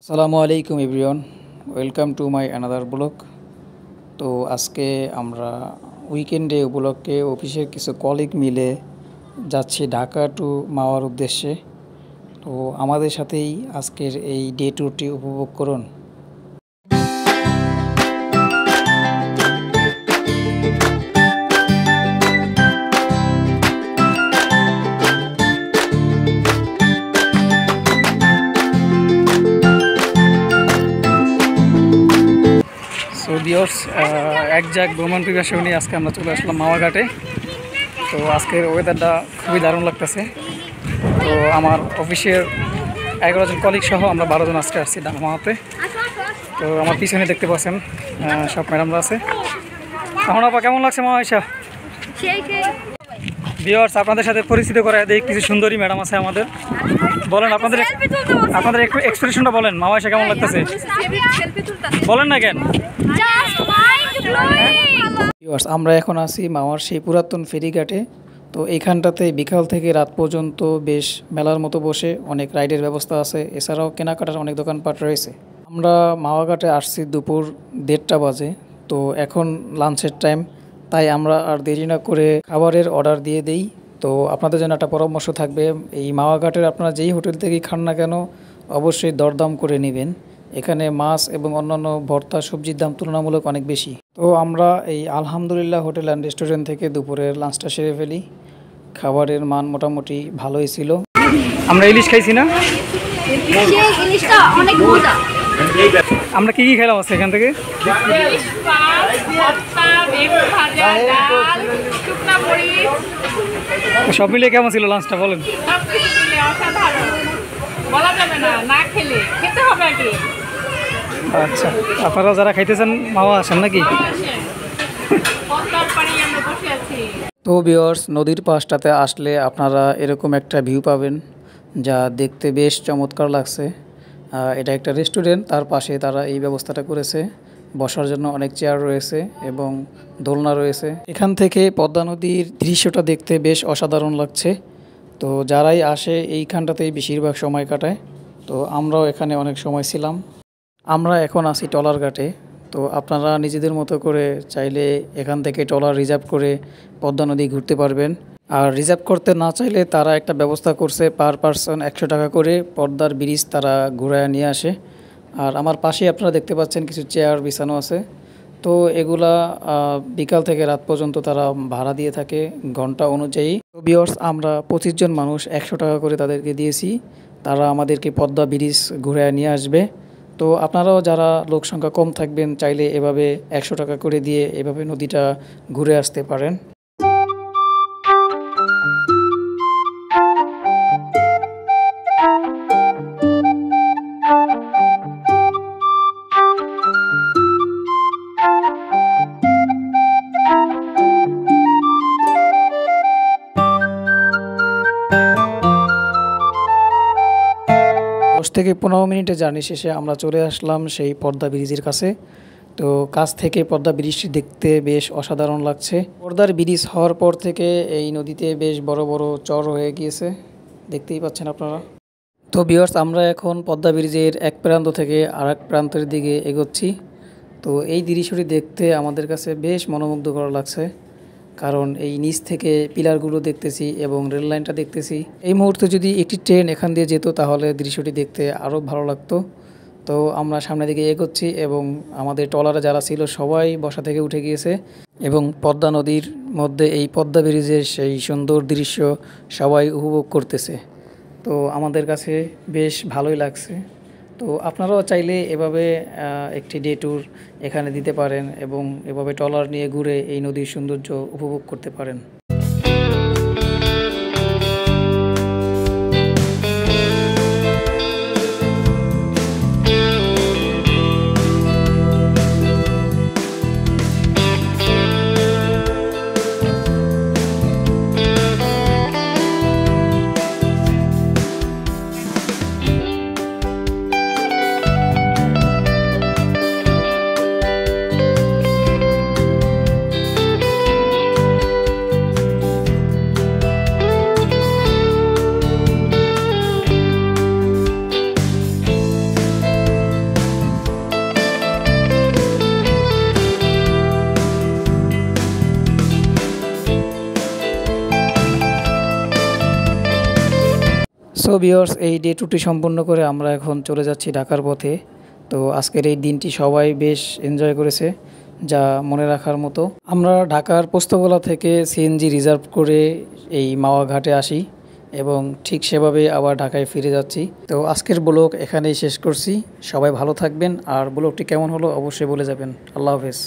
আসসালামু আলাইকুম everyone, welcome to my another blog. তো আজকে আমরা উইকেন্ডে উপলক্ষে অফিসের কিছু কলিগ মিলে যাচ্ছি ঢাকা টু মাওয়ার উদ্দেশ্যে। তো আমাদের সাথেই আজকের এই ডে ট্যুরটি উপভোগ করুন। সো ভিউয়ার্স, এক জায়গায় ভ্রমণ পিপাসা নিয়ে আজকে আমরা চলে আসলাম মাওয়া ঘাটে। তো আজকের ওয়েদারটা খুবই দারুণ লাগতেছে। তো আমার অফিসের 11 জন কলিগ সহ আমরা 12 জন আজকে আসছি মাওয়াতে। তো আমার পিছনে দেখতে পাচ্ছেন সব ম্যাডামরা আছে। এখন আপা কেমন লাগছে মাওয়া আইসা? ভিউয়ার্স, আপনাদের সাথে পরিচিত করায় দেই, কিছু সুন্দরী ম্যাডাম আছে আমাদের। বলেন আপনাদের একটু এক্সপ্রেশনটা বলেন, মাওয়া আইসা কেমন লাগতেছে বলেন না কেন? আমরা এখন আছি মাওয়ার সেই পুরাতন ফেরিঘাটে। তো এইখানটাতে বিকাল থেকে রাত পর্যন্ত বেশ মেলার মতো বসে অনেক রাইডের ব্যবস্থা আছে, এছাড়াও কেনাকাটার অনেক দোকানপাট রয়েছে। আমরা মাওয়া ঘাটে আসছি দুপুর 1:30 বাজে। তো এখন লাঞ্চের টাইম, তাই আমরা আর দেরি না করে খাবারের অর্ডার দিয়ে দেই। তো আপনাদের জন্য একটা পরামর্শ থাকবে, এই মাওয়া ঘাটের আপনারা যেই হোটেল থেকেই খান না কেন অবশ্যই দরদাম করে নেবেন। এখানে মাছ এবং অন্যান্য ভর্তা সবজির দাম তুলনামূলক অনেক বেশি। তো আমরা এই আলহামদুলিল্লাহ হোটেল অ্যান্ড রেস্টুরেন্ট থেকে দুপুরের লাঞ্চটা সেরে ফেলি। খাবারের মান মোটামুটি ভালোই ছিল। আমরা ইলিশ খাইছি না? আমরা কি কি খেলাম আছে এখান থেকে? সব মিলিয়ে কেমন ছিল লাঞ্চটা বলেন? আচ্ছা, আপনারা যারা খাইতেছেন মাওয়া আসেন নাকি? তো ভিউয়ার্স, নদীর পাশটাতে আসলে আপনারা এরকম একটা ভিউ পাবেন যা দেখতে বেশ চমৎকার লাগছে। এটা একটা রেস্টুরেন্ট, তার পাশে তারা এই ব্যবস্থাটা করেছে, বসার জন্য অনেক চেয়ার রয়েছে এবং দোলনা রয়েছে। এখান থেকে পদ্মা নদীর দৃশ্যটা দেখতে বেশ অসাধারণ লাগছে। তো যারাই আসে এইখানটাতেই বেশিরভাগ সময় কাটায়। তো আমরাও এখানে অনেক সময় ছিলাম। আমরা এখন আছি টলার ঘাটে। তো আপনারা নিজেদের মতো করে চাইলে এখান থেকে ট্রলার রিজার্ভ করে পদ্মা নদী ঘুরতে পারবেন। আর রিজার্ভ করতে না চাইলে তারা একটা ব্যবস্থা করছে, পার পারসন 100 টাকা করে পদ্মার ব্রিজ তারা ঘুরায় নিয়ে আসে। আর আমার পাশেই আপনারা দেখতে পাচ্ছেন কিছু চেয়ার বিছানো আছে। তো এগুলা বিকাল থেকে রাত পর্যন্ত তারা ভাড়া দিয়ে থাকে ঘন্টা অনুযায়ী। তো ভিউয়ার্স, আমরা 25 জন মানুষ 100 টাকা করে তাদেরকে দিয়েছি, তারা আমাদেরকে পদ্মা ব্রিজ ঘুরায় নিয়ে আসবে। তো আপনারাও যারা লোক সংখ্যা কম থাকবেন চাইলে এভাবে 100 টাকা করে দিয়ে এভাবে নদীটা ঘুরে আসতে পারেন। থেকে 15 মিনিটের জার্নি শেষে আমরা চলে আসলাম সেই পদ্মা ব্রিজের কাছে। তো কাছ থেকে পদ্মা ব্রিজটি দেখতে বেশ অসাধারণ লাগছে। পদ্মার ব্রিজ হওয়ার পর থেকে এই নদীতে বেশ বড় বড় চর হয়ে গিয়েছে, দেখতেই পাচ্ছেন আপনারা। তো ভিউয়ার্স, আমরা এখন পদ্মা ব্রিজের এক প্রান্ত থেকে আরেক প্রান্তের দিকে এগোচ্ছি। তো এই দৃশ্যটি দেখতে আমাদের কাছে বেশ মনোমুগ্ধকর লাগছে, কারণ এই নিচ থেকে পিলারগুলো দেখতেছি এবং রেল লাইনটা দেখতেছি। এই মুহূর্তে যদি একটি ট্রেন এখান দিয়ে যেত তাহলে দৃশ্যটি দেখতে আরও ভালো লাগতো। তো আমরা সামনের দিকে এগোচ্ছি এবং আমাদের ট্রলারে যারা ছিল সবাই বসা থেকে উঠে গিয়েছে এবং পদ্মা নদীর মধ্যে এই পদ্মা ব্রিজের সেই সুন্দর দৃশ্য সবাই উপভোগ করতেছে। তো আমাদের কাছে বেশ ভালোই লাগছে। তো আপনারাও চাইলে এভাবে একটি ডে ট্যুর এখানে দিতে পারেন এবং এভাবে ট্রলার নিয়ে ঘুরে এই নদীর সৌন্দর্য উপভোগ করতে পারেন। সো ভিউয়ার্স, এই ডে ট্যুরটি সম্পূর্ণ করে আমরা এখন চলে যাচ্ছি ঢাকার পথে। তো আজকের এই দিনটি সবাই বেশ এনজয় করেছে, যা মনে রাখার মতো। আমরা ঢাকার পোস্তগোলা থেকে সিএনজি রিজার্ভ করে এই মাওয়া ঘাটে আসি এবং ঠিক সেভাবে আবার ঢাকায় ফিরে যাচ্ছি। তো আজকের ব্লগ এখানেই শেষ করছি। সবাই ভালো থাকবেন, আর ব্লগটি কেমন হলো অবশ্যই বলে যাবেন। আল্লাহ হাফেজ।